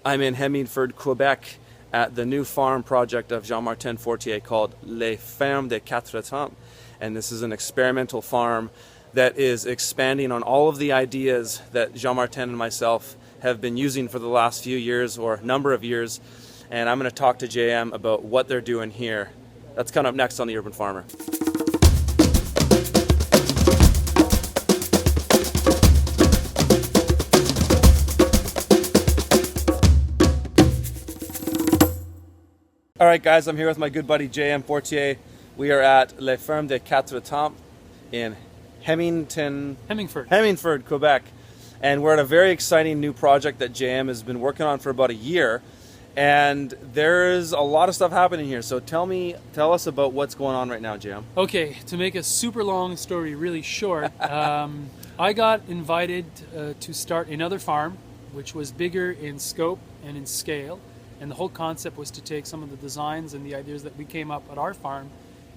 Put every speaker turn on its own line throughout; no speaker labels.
I'm in Hemingford, Quebec, at the new farm project of JM Fortier called Les Fermes des Quatre Temps. And this is an experimental farm that is expanding on all of the ideas that Jean-Martin and myself have been using for the last few years or number of years. And I'm going to talk to JM about what they're doing here. That's coming up next on The Urban Farmer. All right, guys, I'm here with my good buddy JM Fortier. We are at Les Fermes des Quatre Temps in Hemingford, Quebec. And we're at a very exciting new project that JM has been working on for about a year. And there's a lot of stuff happening here. So tell us about what's going on right now, JM.
Okay, to make a super long story really short, I got invited to start another farm, which was bigger in scope and in scale. And the whole concept was to take some of the designs and the ideas that we came up at our farm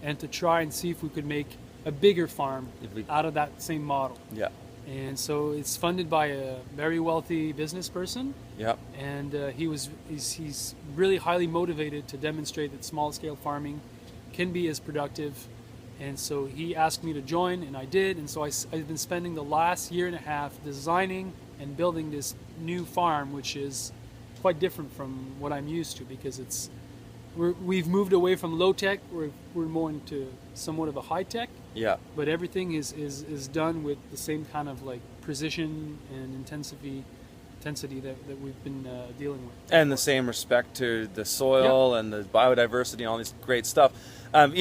and to try and see if we could make a bigger farm out of that same model.
Yeah.
And so it's funded by a very wealthy business person.
Yeah.
And he's really highly motivated to demonstrate that small scale farming can be as productive. And so he asked me to join, and I did. And so I've been spending the last year and a half designing and building this new farm, which is quite different from what I'm used to, because we've moved away from low tech. We're more into somewhat of a high tech.
Yeah.
But everything is done with the same kind of like precision and intensity that we've been dealing with.
And the same respect to the soil and the biodiversity and all this great stuff.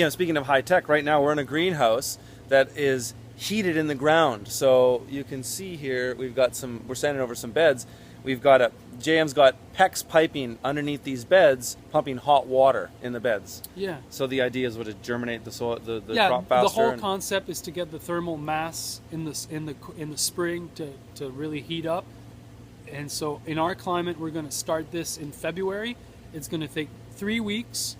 Speaking of high tech, right now we're in a greenhouse that is heated in the ground. So you can see here we're standing over some beds. JM's got PEX piping underneath these beds, pumping hot water in the beds.
Yeah.
So the idea is to germinate the soil, the crop faster.
The whole concept is to get the thermal mass in the spring to really heat up. And so in our climate, we're going to start this in February. It's going to take 3 weeks,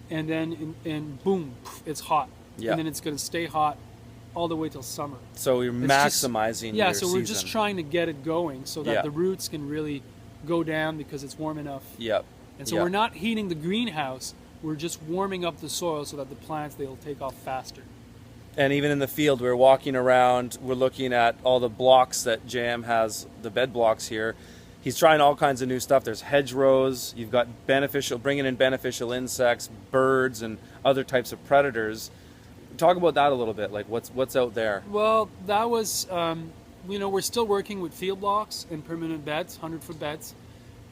and then boom, it's hot.
Yeah.
And then it's going to stay hot all the way till summer.
So we're maximizing your
so we're just trying to get it going so that the roots can really go down because it's warm enough.
Yep.
And so we're not heating the greenhouse, we're just warming up the soil so that the plants, they'll take off faster.
And even in the field, we're walking around, we're looking at all the blocks that JM has, the bed blocks here. He's trying all kinds of new stuff. There's hedgerows, you've got bringing in beneficial insects, birds, and other types of predators. Talk about that a little bit, like what's out there.
Well, that was, we're still working with field blocks and permanent beds, 100-foot beds,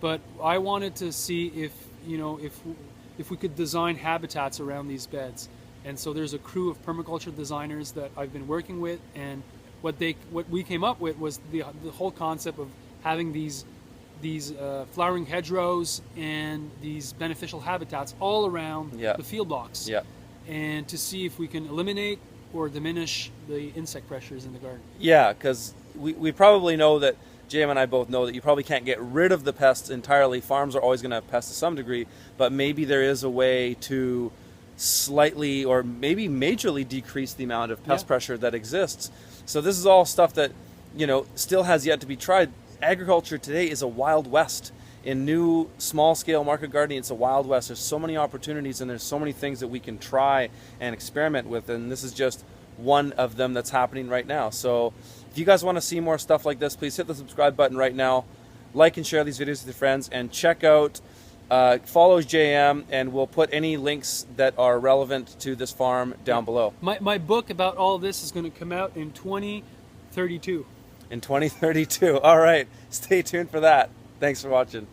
but I wanted to see if we could design habitats around these beds. And so there's a crew of permaculture designers that I've been working with, and what we came up with was the whole concept of having these flowering hedgerows and these beneficial habitats all around the field blocks.
Yeah.
And to see if we can eliminate or diminish the insect pressures in the garden.
Yeah, because we probably know that, JM and I both know that you probably can't get rid of the pests entirely. Farms are always going to have pests to some degree, but maybe there is a way to slightly or maybe majorly decrease the amount of pest pressure that exists. So this is all stuff that, still has yet to be tried. Agriculture today is a wild west. In new small-scale market gardening, it's a wild west. There's so many opportunities and there's so many things that we can try and experiment with, and this is just one of them that's happening right now. So if you guys want to see more stuff like this, please hit the subscribe button right now. Like and share these videos with your friends, and check out, follow JM, and we'll put any links that are relevant to this farm down below.
My book about all this is going to come out in 2032.
In 2032. All right. Stay tuned for that. Thanks for watching.